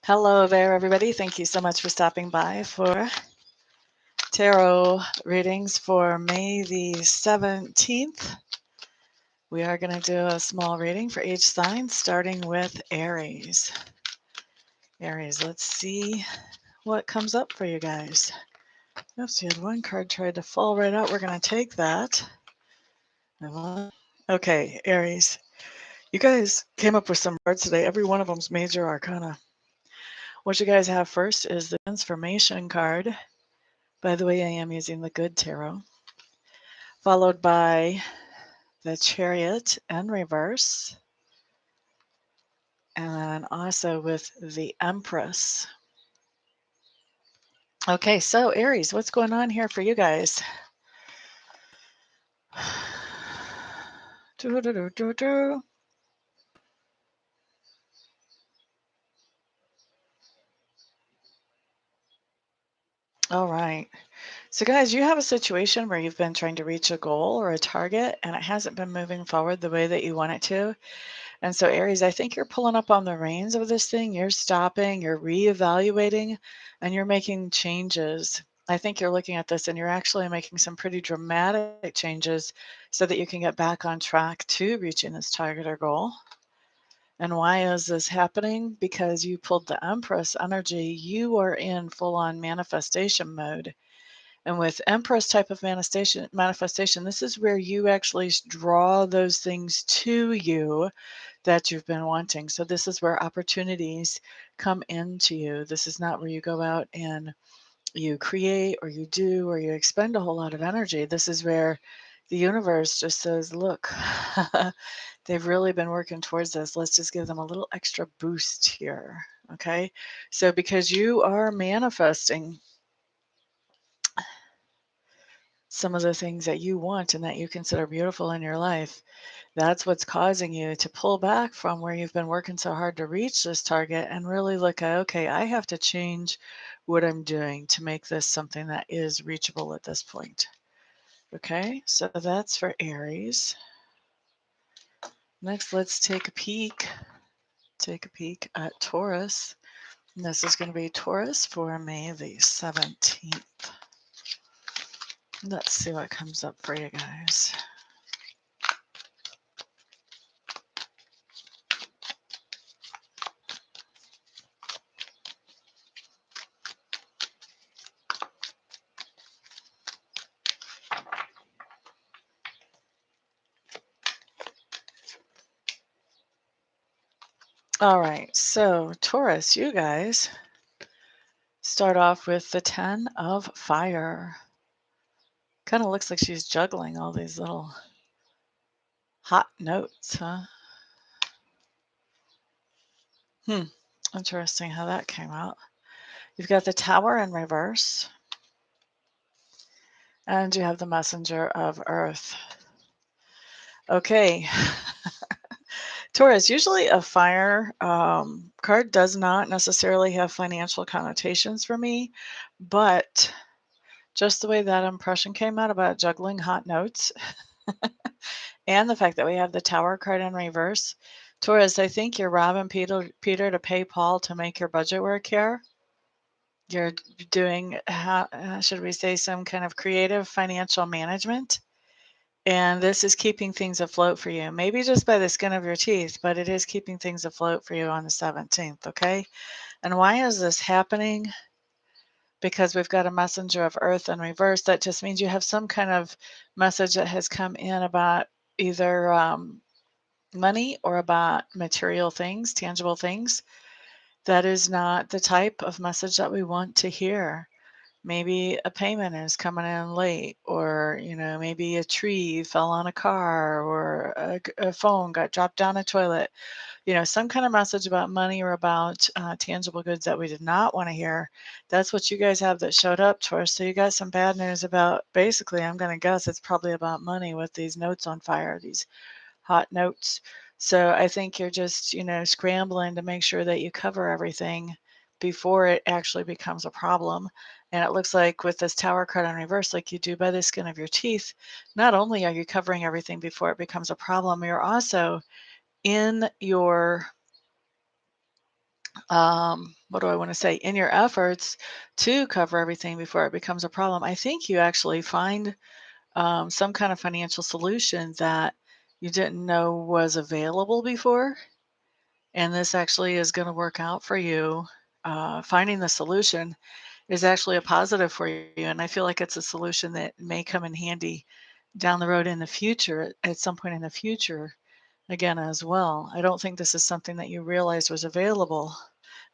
Hello there, everybody. Thank you so much for stopping by for tarot readings for May the 17th. We are going to do a small reading for each sign, starting with Aries. Aries, let's see what comes up for you guys. Oops, you had one card tried to fall right out. We're going to take that. Okay, Aries. You guys came up with some cards today. Every one of them's major arcana. What you guys have first is the Transformation card. By the way, I am using the Good Tarot. Followed by the Chariot in reverse. And then also with the Empress. Okay, so Aries, what's going on here for you guys? All right. So guys, you have a situation where you've been trying to reach a goal or a target and it hasn't been moving forward the way that you want it to. And so Aries, I think you're pulling up on the reins of this thing. You're stopping, you're reevaluating, and you're making changes. I think you're looking at this and you're actually making some pretty dramatic changes so that you can get back on track to reaching this target or goal. And why is this happening? Because you pulled the Empress energy. You are in full-on manifestation mode. And with Empress type of manifestation, this is where you actually draw those things to you that you've been wanting. So this is where opportunities come into you. This is not where you go out and you create or you do or you expend a whole lot of energy. This is where the universe just says, look, they've really been working towards this. Let's just give them a little extra boost here. Okay. So because you are manifesting some of the things that you want and that you consider beautiful in your life, that's what's causing you to pull back from where you've been working so hard to reach this target and really look at, okay, I have to change what I'm doing to make this something that is reachable at this point. Okay, so that's for Aries. Next, let's take a peek at Taurus. And this is going to be Taurus for May the 17th. Let's see what comes up for you guys. All right, so Taurus, you guys start off with the 10 of fire. Kind of looks like she's juggling all these little hot notes, huh? Interesting how that came out. You've got the Tower in reverse. And you have the Messenger of Earth. Okay. Taurus, usually a fire card does not necessarily have financial connotations for me, but just the way that impression came out about juggling hot notes and the fact that we have the Tower card in reverse. Taurus, I think you're robbing Peter to pay Paul to make your budget work here. You're doing, should we say, some kind of creative financial management. And this is keeping things afloat for you. Maybe just by the skin of your teeth, but it is keeping things afloat for you on the 17th, okay? And why is this happening? Because we've got a Messenger of Earth in reverse. That just means you have some kind of message that has come in about either money or about material things, tangible things. That is not the type of message that we want to hear. Maybe a payment is coming in late, or maybe a tree fell on a car, or a phone got dropped down a toilet. Some kind of message about money or about tangible goods that we did not want to hear. That's what you guys have that showed up to us. So you got some bad news about, basically, I'm going to guess it's probably about money with these notes on fire, these hot notes. So I think you're just, scrambling to make sure that you cover everything before it actually becomes a problem. And it looks like with this Tower card in reverse, like you do by the skin of your teeth, not only are you covering everything before it becomes a problem, you're also in your what do I want to say? In your efforts to cover everything before it becomes a problem, I think you actually find some kind of financial solution that you didn't know was available before. And this actually is going to work out for you. Finding the solution is actually a positive for you. And I feel like it's a solution that may come in handy down the road in the future, at some point in the future, again, as well. I don't think this is something that you realized was available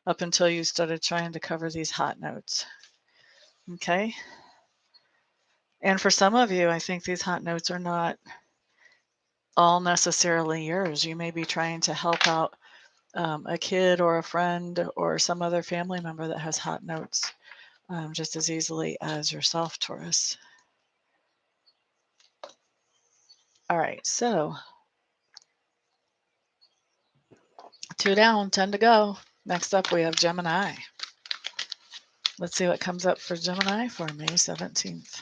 up until you started trying to cover these hot notes. Okay. And for some of you, I think these hot notes are not all necessarily yours. You may be trying to help out a kid or a friend or some other family member that has hot notes just as easily as yourself, Taurus. All right, so 2 down, 10 to go. Next up, we have Gemini. Let's see what comes up for Gemini for May 17th.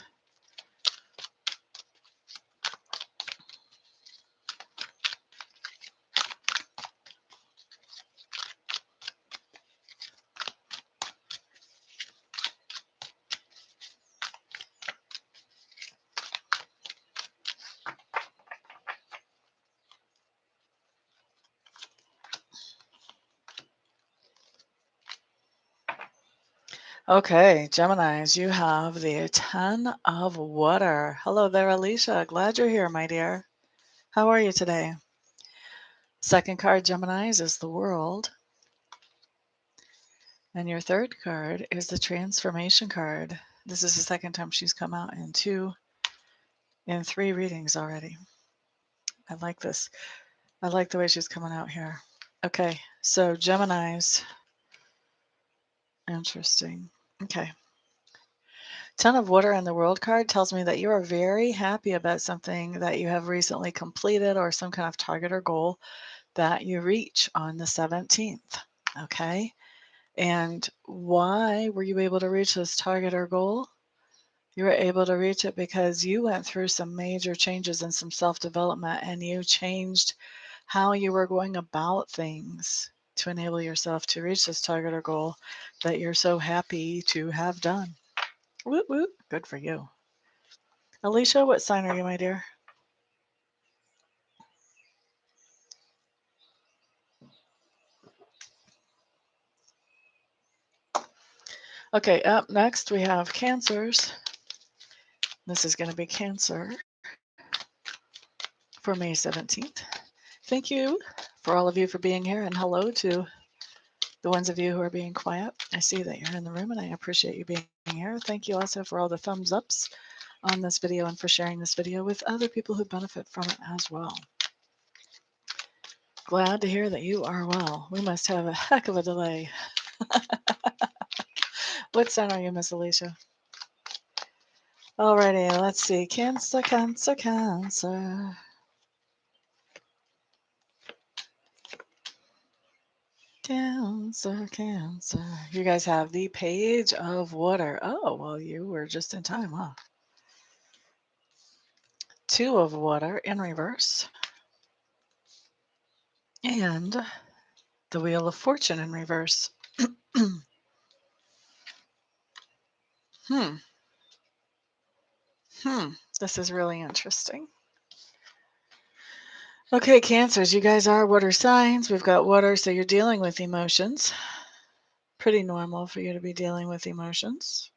Okay, Geminis, you have the 10 of Water. Hello there, Alicia. Glad you're here, my dear. How are you today? Second card, Geminis, is the World. And your third card is the Transformation card. This is the second time she's come out in 3 readings already. I like this. I like the way she's coming out here. Okay, so Geminis. Interesting. Okay. 10 of Water and the World card tells me that you are very happy about something that you have recently completed or some kind of target or goal that you reach on the 17th. Okay. And why were you able to reach this target or goal? You were able to reach it because you went through some major changes and some self-development, and you changed how you were going about things to enable yourself to reach this target or goal that you're so happy to have done. Woot woot. Good for you. Alicia, what sign are you, my dear? Okay, up next we have Cancers. This is going to be Cancer for May 17th. Thank you for all of you for being here, and hello to the ones of you who are being quiet. I see that you're in the room, and I appreciate you being here. Thank you also for all the thumbs ups on this video and for sharing this video with other people who benefit from it as well. Glad to hear that you are well. We must have a heck of a delay. What sign are you, Miss Alicia? Alrighty, let's see. Cancer, Cancer, Cancer. Cancer, Cancer. You guys have the Page of Water. Oh, well, you were just in time, huh? 2 of Water in reverse. And the Wheel of Fortune in reverse. This is really interesting. Okay, Cancers, you guys are water signs. We've got water, so you're dealing with emotions. Pretty normal for you to be dealing with emotions.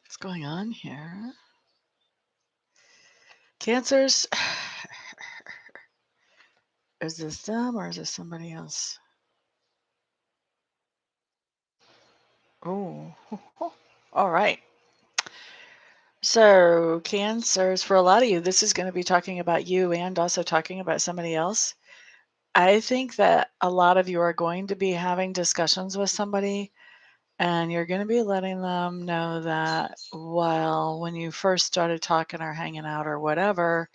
What's going on here? Cancers, is this them or is this somebody else? Oh, all right. So, Cancers, for a lot of you, this is going to be talking about you and also talking about somebody else. I think that a lot of you are going to be having discussions with somebody, and you're going to be letting them know that, well, when you first started talking or hanging out or whatever,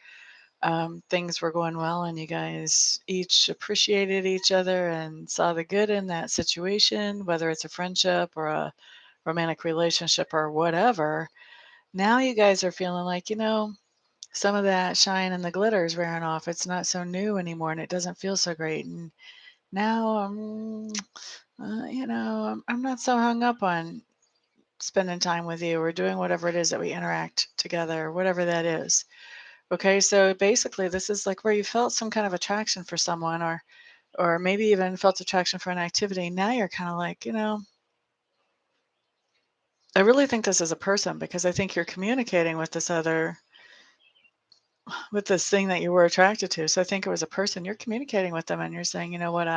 things were going well and you guys each appreciated each other and saw the good in that situation, whether it's a friendship or a romantic relationship or whatever. Now you guys are feeling like, some of that shine and the glitter is wearing off. It's not so new anymore and it doesn't feel so great. And now I'm not so hung up on spending time with you or doing whatever it is that we interact together, whatever that is. Okay, so basically this is like where you felt some kind of attraction for someone or maybe even felt attraction for an activity. Now you're kind of like, I really think this is a person because I think you're communicating with with this thing that you were attracted to. So I think it was a person. You're communicating with them and you're saying, you know what,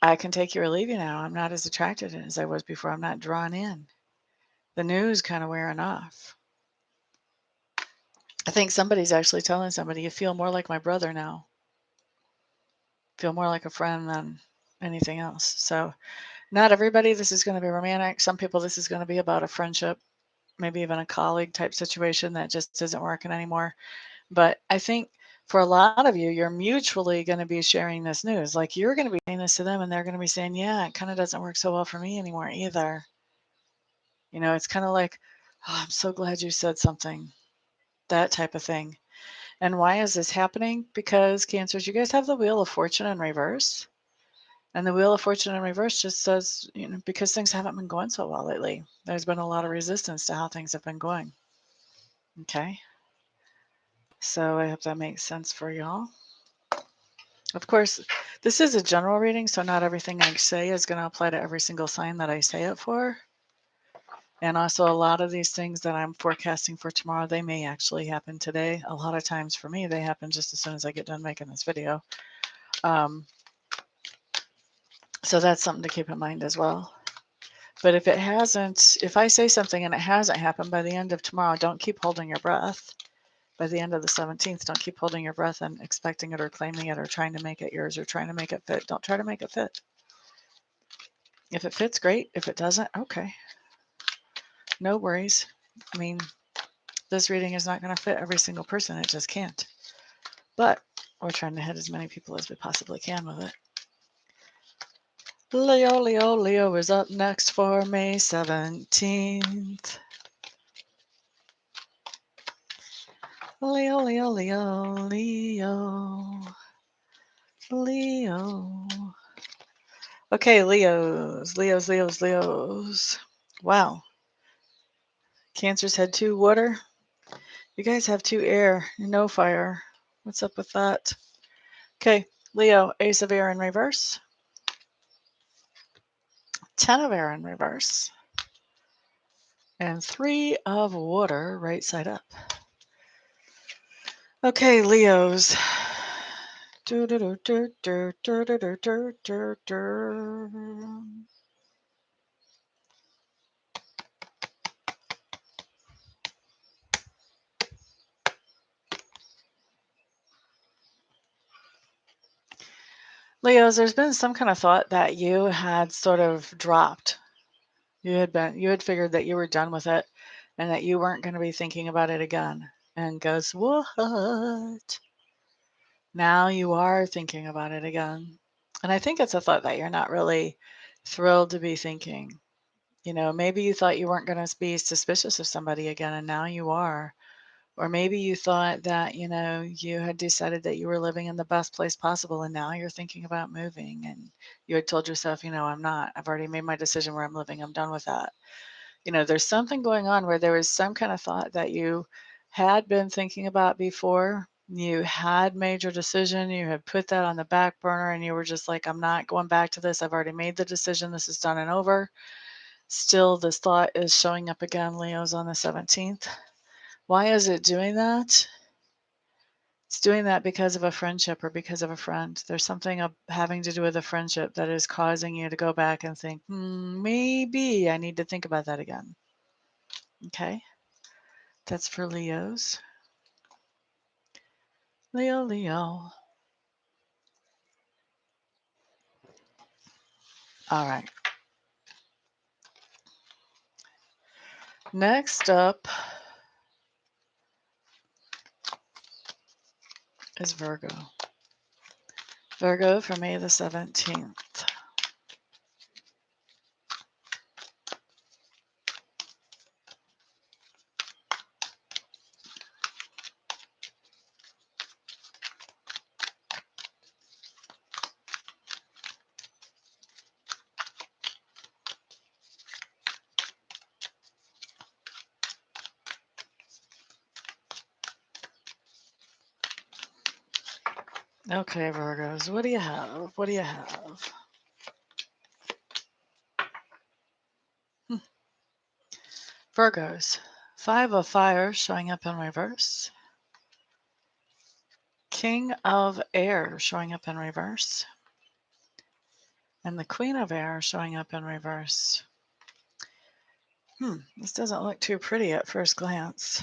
I can take you or leave you now. I'm not as attracted as I was before. I'm not drawn in. The news kind of wearing off. I think somebody's actually telling somebody, you feel more like my brother now. Feel more like a friend than anything else. So not everybody this is going to be romantic. Some people this is going to be about a friendship, maybe even a colleague type situation that just isn't working anymore. But I think for a lot of you, you're mutually going to be sharing this news. Like you're going to be saying this to them and they're going to be saying, yeah, it kind of doesn't work so well for me anymore either. It's kind of like, oh, I'm so glad you said something, that type of thing. And why is this happening? Because Cancers, you guys have the Wheel of Fortune in reverse. And the Wheel of Fortune in reverse just says, because things haven't been going so well lately. There's been a lot of resistance to how things have been going. Okay. So I hope that makes sense for y'all. Of course, this is a general reading, so not everything I say is going to apply to every single sign that I say it for. And also a lot of these things that I'm forecasting for tomorrow, they may actually happen today. A lot of times for me, they happen just as soon as I get done making this video. So that's something to keep in mind as well. But if if I say something and it hasn't happened by the end of tomorrow, don't keep holding your breath. By the end of the 17th, don't keep holding your breath and expecting it or claiming it or trying to make it yours or trying to make it fit. Don't try to make it fit. If it fits, great. If it doesn't, okay. No worries. I mean, this reading is not going to fit every single person. It just can't. But we're trying to hit as many people as we possibly can with it. Leo, Leo, Leo is up next for May 17th. Leo, Leo, Leo, Leo, Leo. Okay, Leos, Leos, Leos, Leos. Wow. Cancers had 2 water. You guys have 2 air, no fire. What's up with that? Okay, Leo, Ace of Air in reverse. 10 of air in reverse. And 3 of water right side up. Okay, Leos. Leos, there's been some kind of thought that you had sort of dropped. You had figured that you were done with it and that you weren't going to be thinking about it again. And guess what? Now you are thinking about it again. And I think it's a thought that you're not really thrilled to be thinking. Maybe you thought you weren't going to be suspicious of somebody again, and now you are. Or maybe you thought that, you had decided that you were living in the best place possible, and now you're thinking about moving. And you had told yourself, I'm not. I've already made my decision where I'm living. I'm done with that. There's something going on where there was some kind of thought that you had been thinking about before. You had made your decision, you had put that on the back burner, and you were just like, I'm not going back to this. I've already made the decision. This is done and over. Still, this thought is showing up again, Leos, on the 17th. Why is it doing that? It's doing that because of a friendship or because of a friend. There's something having to do with a friendship that is causing you to go back and think, maybe I need to think about that again. Okay? That's for Leos. Leo, Leo. All right. Next up is Virgo. Virgo for May the 17th. Okay, Virgos, what do you have? What do you have? Virgos, 5 of Fire showing up in reverse. King of Air showing up in reverse. And the Queen of Air showing up in reverse. This doesn't look too pretty at first glance.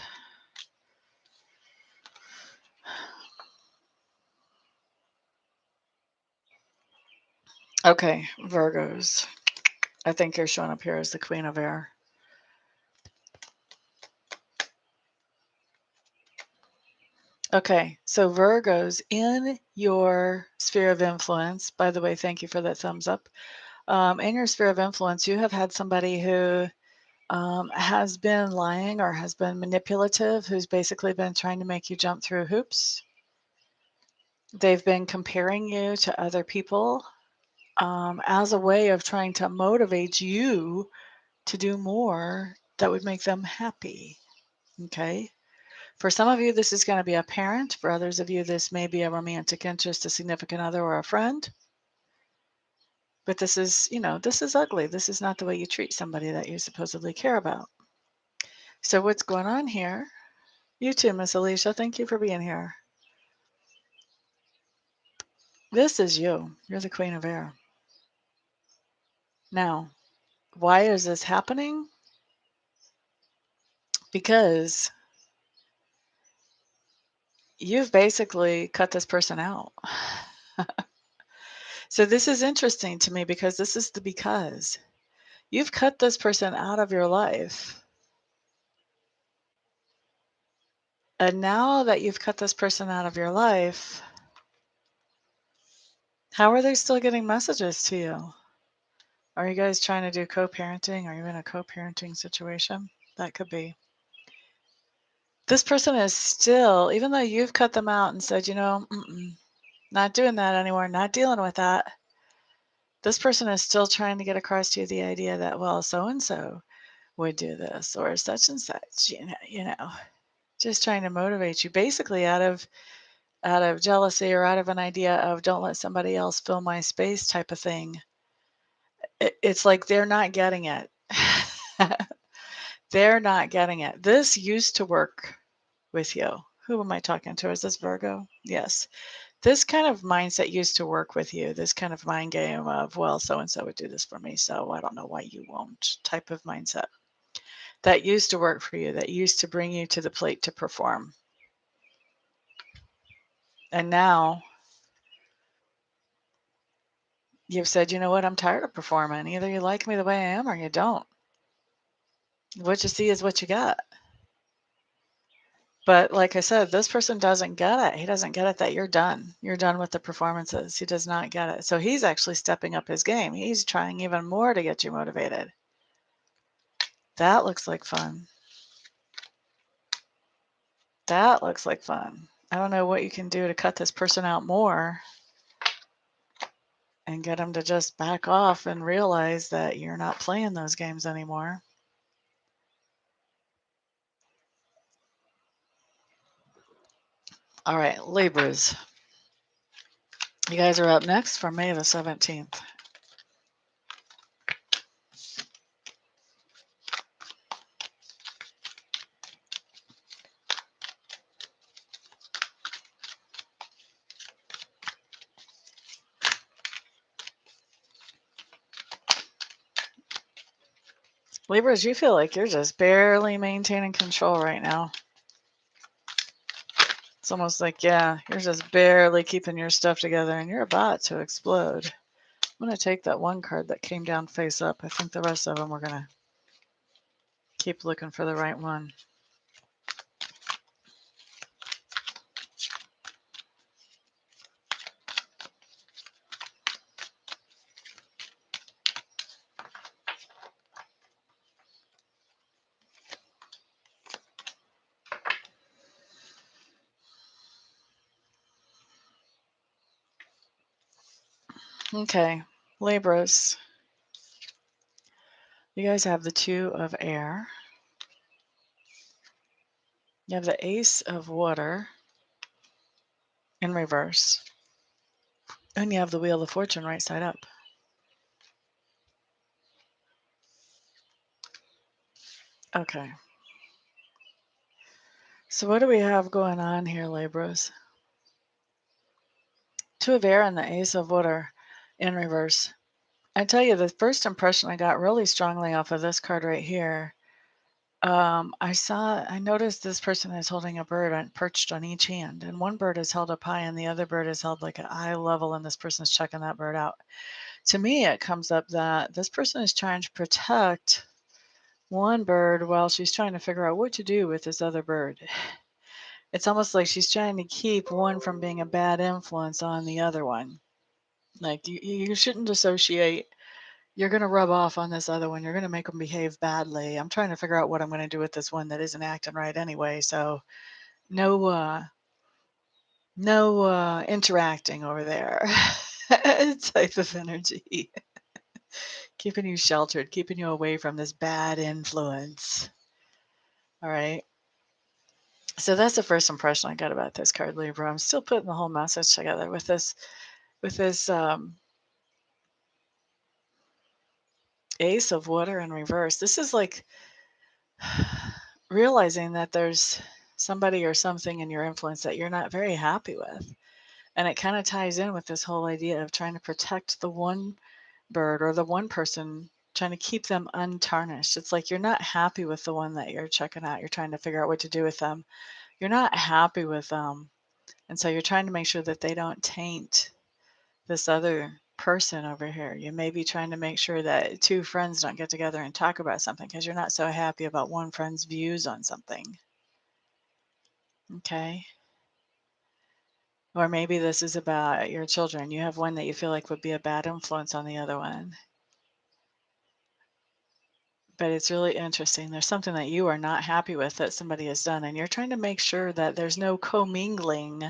Okay, Virgos. I think you're showing up here as the Queen of Air. Okay, so Virgos, in your sphere of influence, by the way, thank you for that thumbs up. In your sphere of influence, you have had somebody who has been lying or has been manipulative, who's basically been trying to make you jump through hoops. They've been comparing you to other people as a way of trying to motivate you to do more that would make them happy. Okay. For some of you, this is going to be a parent. For others of you, this may be a romantic interest, a significant other, or a friend. But this is, this is ugly. This is not the way you treat somebody that you supposedly care about. So what's going on here? You too, Miss Alicia. Thank you for being here. This is you. You're the Queen of Air. Now, why is this happening? Because you've basically cut this person out. So this is interesting to me because this is the because. You've cut this person out of your life. And now that you've cut this person out of your life, how are they still getting messages to you? Are you guys trying to do co-parenting? Are you in a co-parenting situation? That could be. This person is still, even though you've cut them out and said, not doing that anymore, not dealing with that, this person is still trying to get across to you the idea that, well, so-and-so would do this or such and such, just trying to motivate you basically out of jealousy or out of an idea of don't let somebody else fill my space type of thing. It's like they're not getting it. They're not getting it. This used to work with you. Who am I talking to? Is this Virgo? Yes. This kind of mindset used to work with you. This kind of mind game of, well, so-and-so would do this for me, so I don't know why you won't type of mindset. That used to work for you. That used to bring you to the plate to perform. And now you've said, you know what, I'm tired of performing. Either you like me the way I am or you don't. What you see is what you got. But like I said, this person doesn't get it. He doesn't get it that you're done. You're done with the performances. He does not get it. So he's actually stepping up his game. He's trying even more to get you motivated. That looks like fun. That looks like fun. I don't know what you can do to cut this person out more and get him to just back off and realize that you're not playing those games anymore. All right, Libras. You guys are up next for May the 17th. Libras, you feel like you're just barely maintaining control right now. It's almost like, yeah, you're just barely keeping your stuff together and you're about to explode. I'm going to take that one card that came down face up. I think the rest of them we're going to keep looking for the right one. Okay, Libras. You guys have the 2 of air. You have the Ace of water in reverse. And you have the Wheel of Fortune right side up. Okay. So what do we have going on here, Libras? Two of Air and the Ace of Water in reverse. I tell you, the first impression I got really strongly off of this card right here. I noticed this person is holding a bird perched on each hand, and one bird is held up high and the other bird is held like at eye level, and this person is checking that bird out. To me, it comes up that this person is trying to protect one bird while she's trying to figure out what to do with this other bird. It's almost like she's trying to keep one from being a bad influence on the other one. Like you shouldn't associate. You're going to rub off on this other one. You're going to make them behave badly. I'm trying to figure out what I'm going to do with this one that isn't acting right anyway. So no, no interacting over there. Type of energy. Keeping you sheltered, keeping you away from this bad influence. All right. So that's the first impression I got about this card, Libra. I'm still putting the whole message together with this Ace of Water in reverse. This is like realizing that there's somebody or something in your influence that you're not very happy with. And it kind of ties in with this whole idea of trying to protect the one bird or the one person, trying to keep them untarnished. It's like you're not happy with the one that you're checking out. You're trying to figure out what to do with them. You're not happy with them. And so you're trying to make sure that they don't taint this other person over here. You may be trying to make sure that two friends don't get together and talk about something because you're not so happy about one friend's views on something. Okay. Or maybe this is about your children. You have one that you feel like would be a bad influence on the other one. But it's really interesting. There's something that you are not happy with that somebody has done, and you're trying to make sure that there's no commingling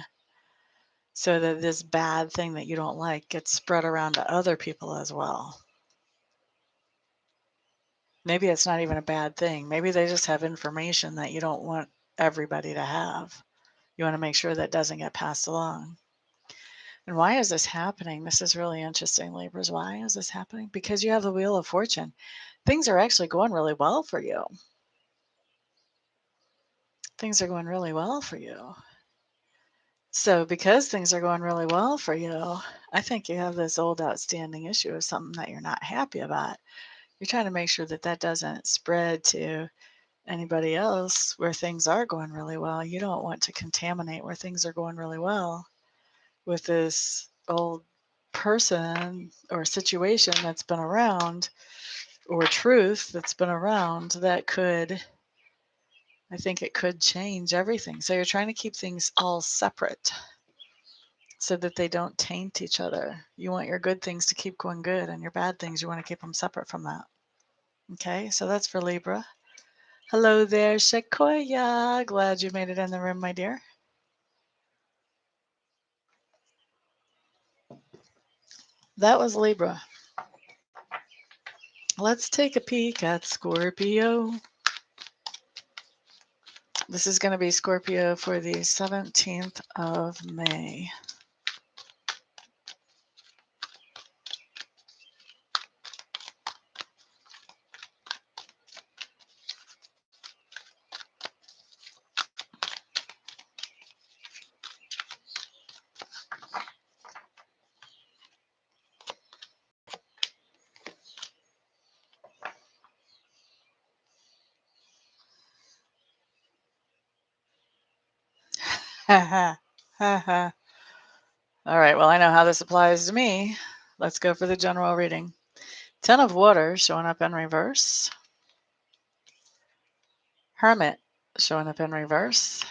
so that this bad thing that you don't like gets spread around to other people as well. Maybe it's not even a bad thing. Maybe they just have information that you don't want everybody to have. You want to make sure that doesn't get passed along. And why is this happening? This is really interesting, Libras. Why is this happening? Because you have the Wheel of Fortune. Things are actually going really well for you. Things are going really well for you. So because things are going really well for you, I think you have this old outstanding issue of something that you're not happy about. You're trying to make sure that that doesn't spread to anybody else where things are going really well. You don't want to contaminate where things are going really well with this old person or situation that's been around, or truth that's been around that could, I think it could change everything. So you're trying to keep things all separate so that they don't taint each other. You want your good things to keep going good, and your bad things, you want to keep them separate from that. Okay, so that's for Libra. Hello there, Sequoia. Glad you made it in the room, my dear. That was Libra. Let's take a peek at Scorpio. This is going to be Scorpio for the 17th of May. Ha ha. Ha ha. All right, well, I know how this applies to me. Let's go for the general reading. 10 of Water showing up in reverse. Hermit showing up in reverse.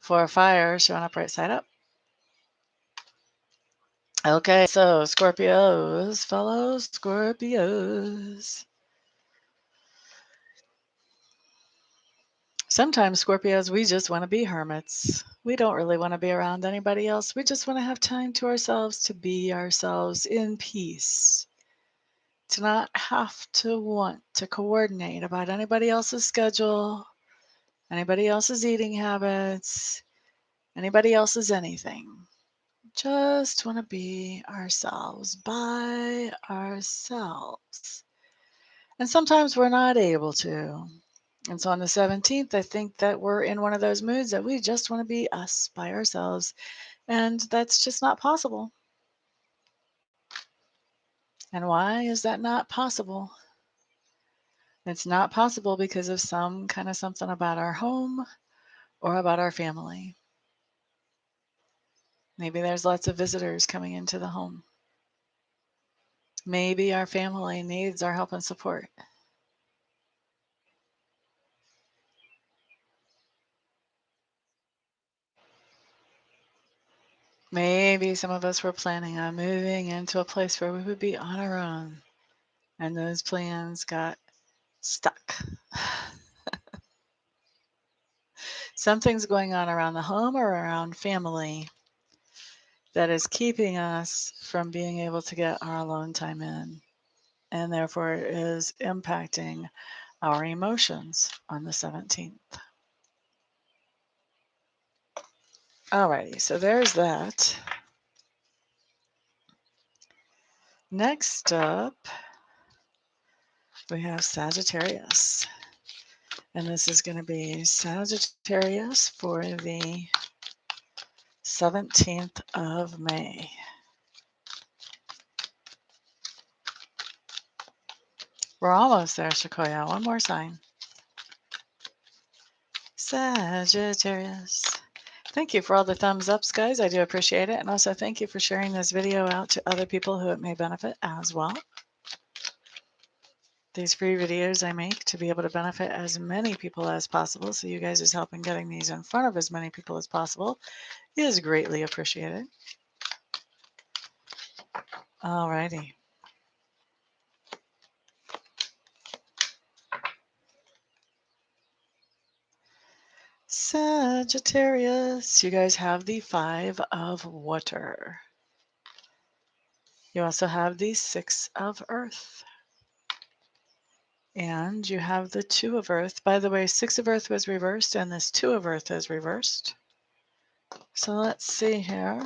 4 of Fire showing up right side up. Okay, so Scorpios, fellow Scorpios. Sometimes Scorpios, we just want to be hermits. We don't really want to be around anybody else. We just want to have time to ourselves, to be ourselves in peace, to not have to want to coordinate about anybody else's schedule, anybody else's eating habits, anybody else's anything. Just want to be ourselves by ourselves. And sometimes we're not able to. And so on the 17th, I think that we're in one of those moods that we just want to be us by ourselves. And that's just not possible. And why is that not possible? It's not possible because of some kind of something about our home or about our family. Maybe there's lots of visitors coming into the home. Maybe our family needs our help and support. Maybe some of us were planning on moving into a place where we would be on our own, and those plans got stuck. Something's going on around the home or around family that is keeping us from being able to get our alone time in, and therefore is impacting our emotions on the 17th. Alrighty, so there's that. Next up, we have Sagittarius. And this is going to be Sagittarius for the 17th of May. We're almost there, Sequoia. One more sign. Sagittarius. Thank you for all the thumbs ups, guys. I do appreciate it. And also thank you for sharing this video out to other people who it may benefit as well. These free videos I make to be able to benefit as many people as possible, so you guys' help in getting these in front of as many people as possible is greatly appreciated. Alrighty. Sagittarius, you guys have the 5 of water. You also have the 6 of earth. And you have the 2 of earth. By the way, 6 of earth was reversed and this 2 of earth is reversed. So let's see here.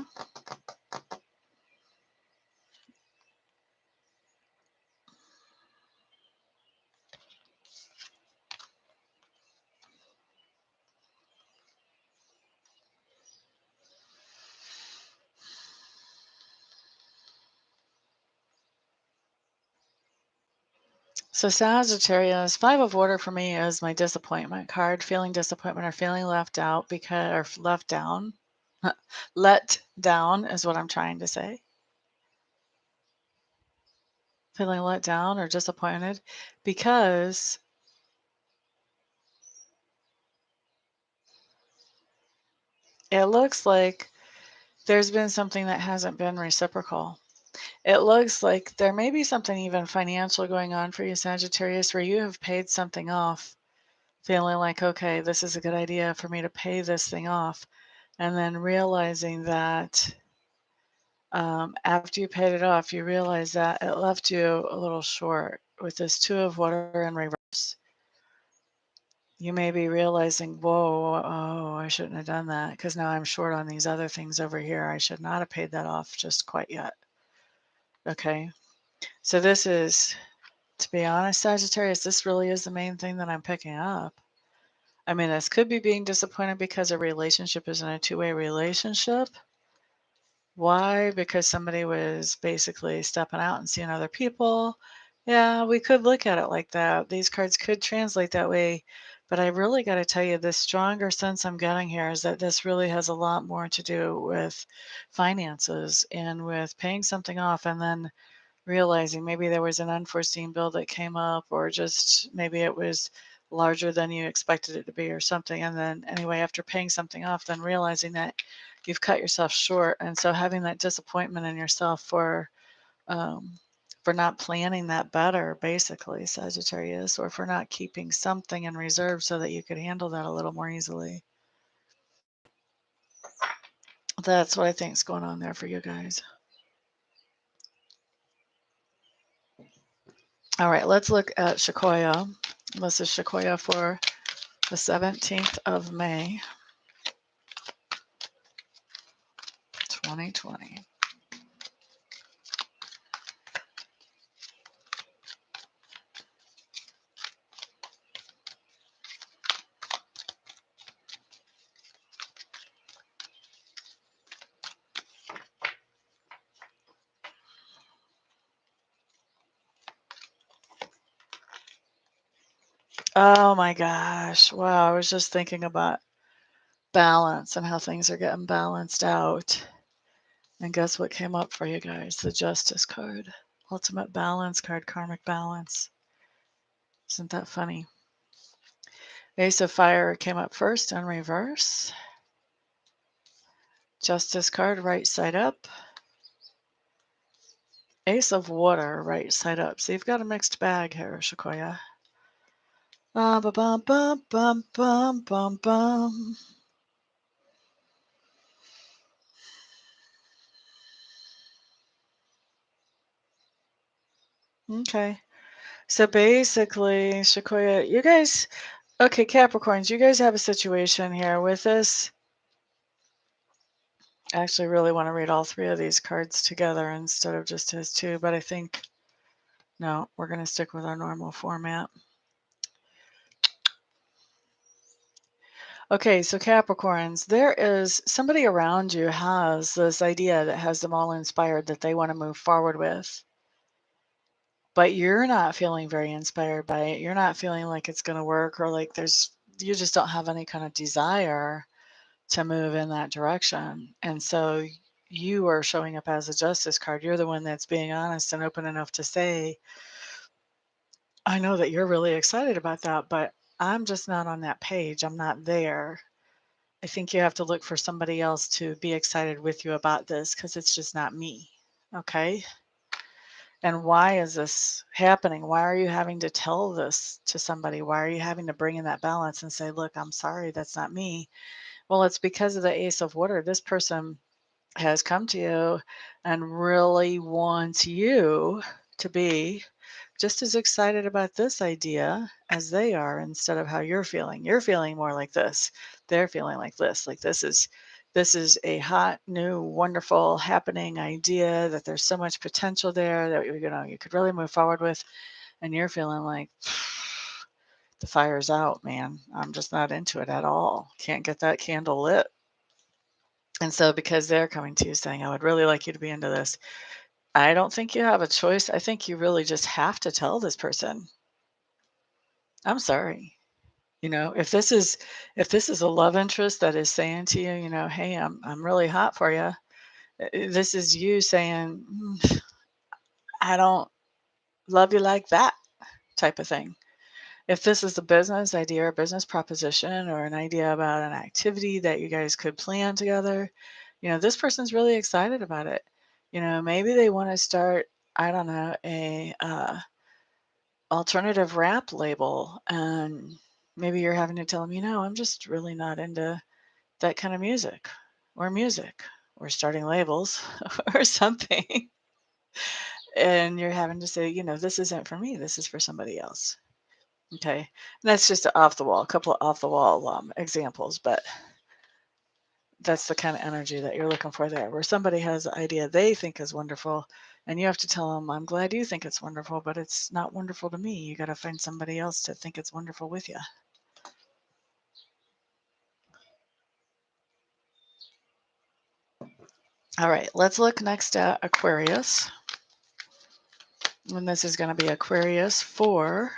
So Sagittarius, 5 of water for me is my disappointment card, feeling disappointment or feeling left out because, or left down. Let down is what I'm trying to say. Feeling let down or disappointed because it looks like there's been something that hasn't been reciprocal. It looks like there may be something even financial going on for you, Sagittarius, where you have paid something off, feeling like, okay, this is a good idea for me to pay this thing off. And then realizing that after you paid it off, you realize that it left you a little short with this 2 of water in reverse. You may be realizing, whoa, oh, I shouldn't have done that because now I'm short on these other things over here. I should not have paid that off just quite yet. Okay. So this is, to be honest, Sagittarius, this really is the main thing that I'm picking up. I mean, this could be being disappointed because a relationship isn't a two-way relationship. Why? Because somebody was basically stepping out and seeing other people. Yeah, we could look at it like that. These cards could translate that way. But I really got to tell you, the stronger sense I'm getting here is that this really has a lot more to do with finances and with paying something off and then realizing maybe there was an unforeseen bill that came up, or just maybe it was larger than you expected it to be or something. And then anyway, after paying something off, then realizing that you've cut yourself short. And so having that disappointment in yourself for not planning that better, basically, Sagittarius, or for not keeping something in reserve so that you could handle that a little more easily. That's what I think is going on there for you guys. All right, let's look at Sequoia. This is Sequoia for the 17th of May, 2020. Oh my gosh. Wow. I was just thinking about balance and how things are getting balanced out. And guess what came up for you guys? The Justice card. Ultimate balance card, karmic balance. Isn't that funny? Ace of Fire came up first in reverse. Justice card, right side up. Ace of Water, right side up. So you've got a mixed bag here, Sequoia. Bum, bum, bum, bum, bum, bum, bum. Okay. So basically, Sequoia, you guys, okay, Capricorns, you guys have a situation here with this. I actually really want to read all three of these cards together instead of just his two, but I think, no, we're going to stick with our normal format. Okay, so Capricorns, there is somebody around you has this idea that has them all inspired that they want to move forward with, but you're not feeling very inspired by it. You're not feeling like it's going to work, or like you just don't have any kind of desire to move in that direction. And so you are showing up as a Justice card. You're the one that's being honest and open enough to say, I know that you're really excited about that, but I'm just not on that page. I'm not there. I think you have to look for somebody else to be excited with you about this because it's just not me. Okay. And why is this happening? Why are you having to tell this to somebody? Why are you having to bring in that balance and say, look, I'm sorry, that's not me? Well, it's because of the Ace of Water. This person has come to you and really wants you to be just as excited about this idea as they are instead of how you're feeling. You're feeling more like this. They're feeling like this. Like this is a hot, new, wonderful, happening idea that there's so much potential there that you could really move forward with, and you're feeling like the fire's out, man. I'm just not into it at all. Can't get that candle lit. And so because they're coming to you saying, I would really like you to be into this, I don't think you have a choice. I think you really just have to tell this person, I'm sorry. If this is a love interest that is saying to you, hey, I'm really hot for you. This is you saying, I don't love you like that type of thing. If this is a business idea or business proposition or an idea about an activity that you guys could plan together, this person's really excited about it. Maybe they want to start, I don't know, a alternative rap label, and maybe you're having to tell them, I'm just really not into that kind of music or starting labels or something. And you're having to say, this isn't for me, this is for somebody else. Okay. And that's just a couple of off the wall examples, but that's the kind of energy that you're looking for there, where somebody has an idea they think is wonderful, and you have to tell them, I'm glad you think it's wonderful, but it's not wonderful to me. You got to find somebody else to think it's wonderful with you. All right, let's look next at Aquarius. And this is going to be Aquarius for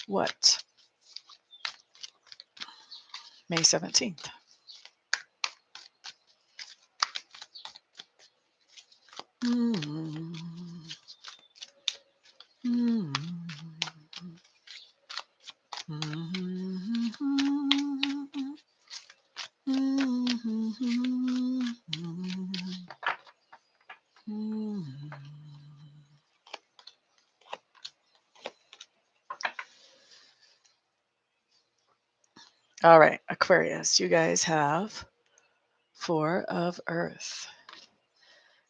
what? May 17th. Mm-hmm. Mm-hmm. All right, Aquarius, you guys have 4 of Earth.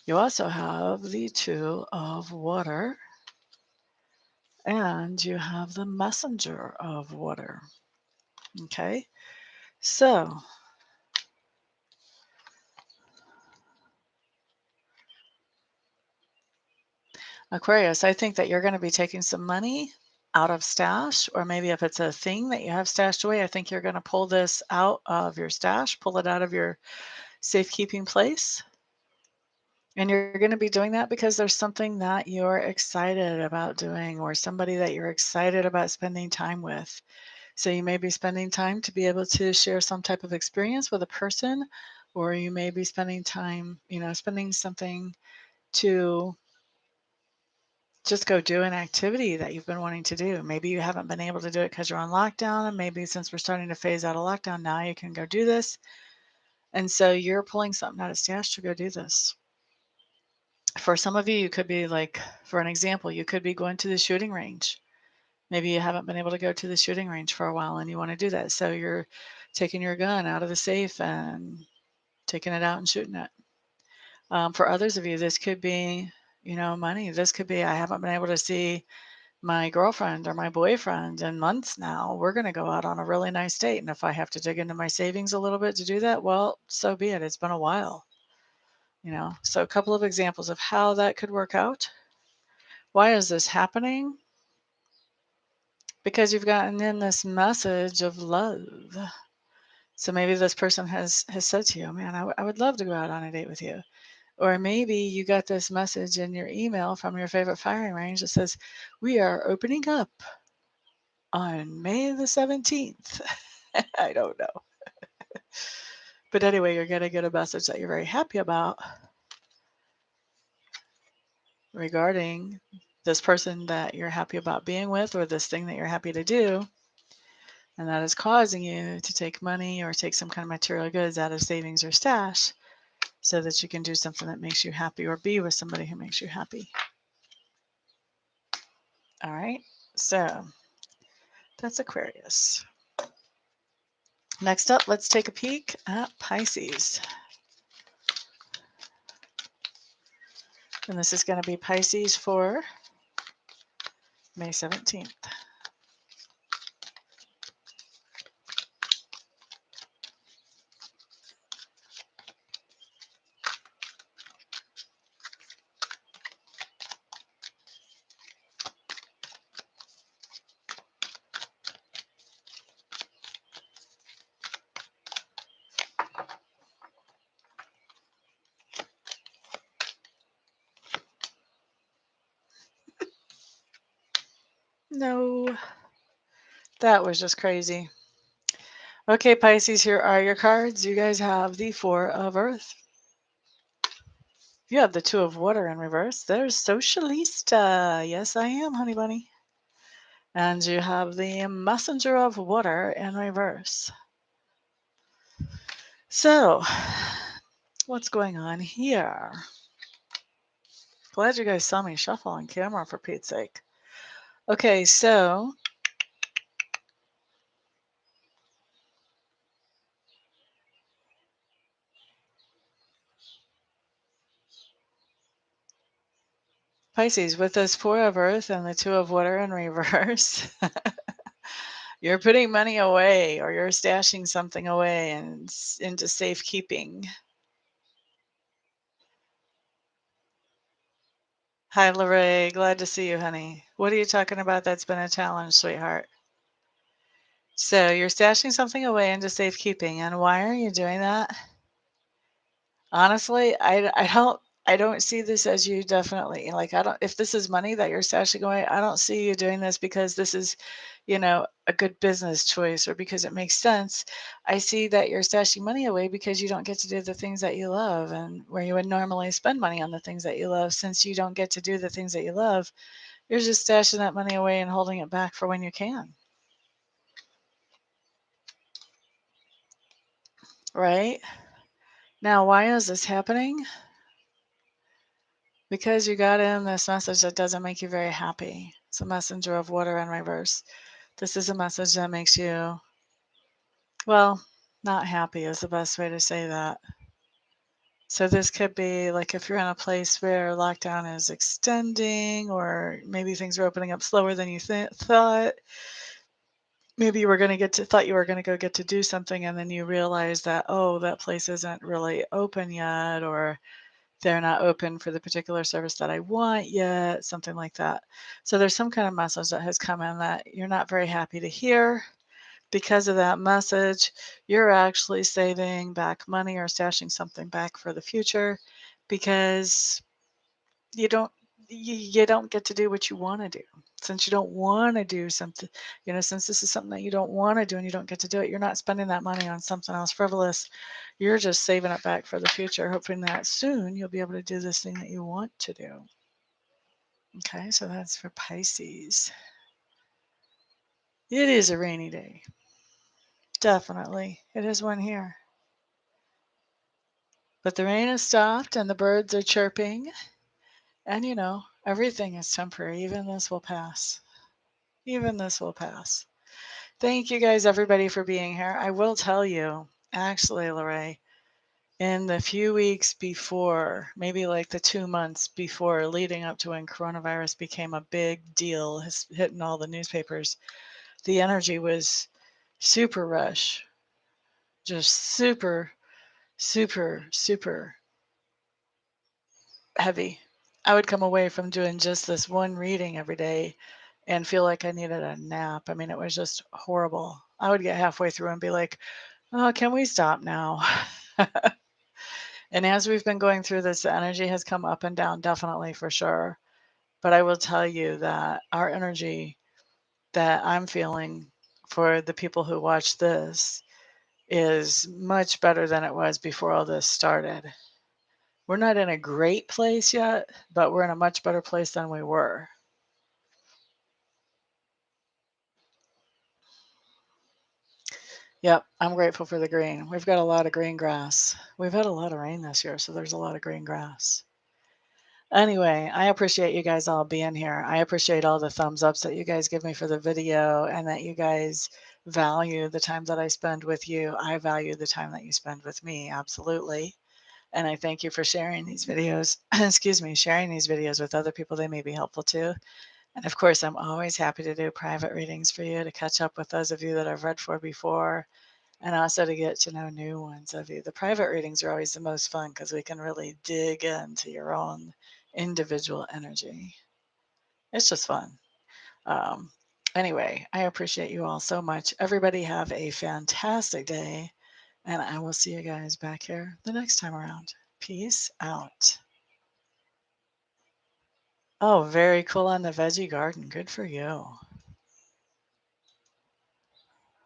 You also have the 2 of Water, and you have the Messenger of Water. Okay, so Aquarius, I think that you're going to be taking some money out of stash, or maybe if it's a thing that you have stashed away, I think you're going to pull this out of your stash, pull it out of your safekeeping place. And you're going to be doing that because there's something that you're excited about doing, or somebody that you're excited about spending time with. So you may be spending time to be able to share some type of experience with a person, or you may be spending time, spending something to just go do an activity that you've been wanting to do. Maybe you haven't been able to do it because you're on lockdown, and maybe since we're starting to phase out of lockdown, now you can go do this. And so you're pulling something out of stash to go do this. For some of you, you could be like, for an example, you could be going to the shooting range. Maybe you haven't been able to go to the shooting range for a while and you want to do that. So you're taking your gun out of the safe and taking it out and shooting it. For others of you, this could be, money. This could be, I haven't been able to see my girlfriend or my boyfriend in months now. We're going to go out on a really nice date. And if I have to dig into my savings a little bit to do that, well, so be it. It's been a while. So a couple of examples of how that could work out. Why is this happening? Because you've gotten in this message of love. So maybe this person has said to you, man, I would love to go out on a date with you. Or maybe you got this message in your email from your favorite firing range that says, we are opening up on May the 17th. I don't know. But anyway, you're going to get a message that you're very happy about regarding this person that you're happy about being with, or this thing that you're happy to do. And that is causing you to take money or take some kind of material goods out of savings or stash so that you can do something that makes you happy, or be with somebody who makes you happy. All right. So that's Aquarius. Next up, let's take a peek at Pisces. And this is going to be Pisces for May 17th. No, that was just crazy. Okay, Pisces, here are your cards. You guys have the Four of Earth. You have the Two of Water in reverse. There's Socialista. Yes, I am, honey bunny. And you have the Messenger of Water in reverse. So, what's going on here? Glad you guys saw me shuffle on camera, for Pete's sake. Okay, so Pisces, with this Four of Earth and the Two of Water in reverse, you're putting money away, or you're stashing something away and into safekeeping. Hi, Lorraine. Glad to see you, honey. What are you talking about that's been a challenge, sweetheart? So you're stashing something away into safekeeping, and why are you doing that? Honestly, I don't see this as you definitely, like, I don't, if this is money that you're stashing away, I don't see you doing this because this is, a good business choice, or because it makes sense. I see that you're stashing money away because you don't get to do the things that you love, and where you would normally spend money on the things that you love. Since you don't get to do the things that you love, you're just stashing that money away and holding it back for when you can. Right? Now, why is this happening? Because you got in this message that doesn't make you very happy. It's a Messenger of Water in reverse. This is a message that makes you, well, not happy is the best way to say that. So this could be like if you're in a place where lockdown is extending, or maybe things are opening up slower than you thought. Maybe you were going to thought you were going to go get to do something, and then you realize that, oh, that place isn't really open yet, or they're not open for the particular service that I want yet, something like that. So there's some kind of message that has come in that you're not very happy to hear. Because of that message, you're actually saving back money or stashing something back for the future because you don't you don't get to do what you want to do. Since you don't want to do something, since this is something that you don't want to do and you don't get to do it, you're not spending that money on something else frivolous. You're just saving it back for the future, hoping that soon you'll be able to do this thing that you want to do. Okay, so that's for Pisces. It is a rainy day. Definitely. It is one here. But the rain has stopped and the birds are chirping. And everything is temporary. Even this will pass. Even this will pass. Thank you guys, everybody, for being here. I will tell you, actually, Lorraine, in the few weeks before, maybe like the 2 months before leading up to when coronavirus became a big deal, hitting all the newspapers, the energy was super rush, just super, super, super heavy. I would come away from doing just this one reading every day and feel like I needed a nap. I mean, it was just horrible. I would get halfway through and be like, oh, can we stop now? And as we've been going through this, the energy has come up and down, definitely for sure. But I will tell you that our energy that I'm feeling for the people who watch this is much better than it was before all this started. We're not in a great place yet, but we're in a much better place than we were. Yep, I'm grateful for the green. We've got a lot of green grass. We've had a lot of rain this year, so there's a lot of green grass. Anyway, I appreciate you guys all being here. I appreciate all the thumbs ups that you guys give me for the video and that you guys value the time that I spend with you. I value the time that you spend with me, absolutely. And I thank you for sharing these videos, excuse me, sharing these videos with other people they may be helpful to. And of course, I'm always happy to do private readings for you to catch up with those of you that I've read for before and also to get to know new ones of you. The private readings are always the most fun because we can really dig into your own individual energy. It's just fun. Um, anyway, I appreciate you all so much. Everybody have a fantastic day, and I will see you guys back here the next time around. Peace out. Oh, very cool on the veggie garden. Good for you.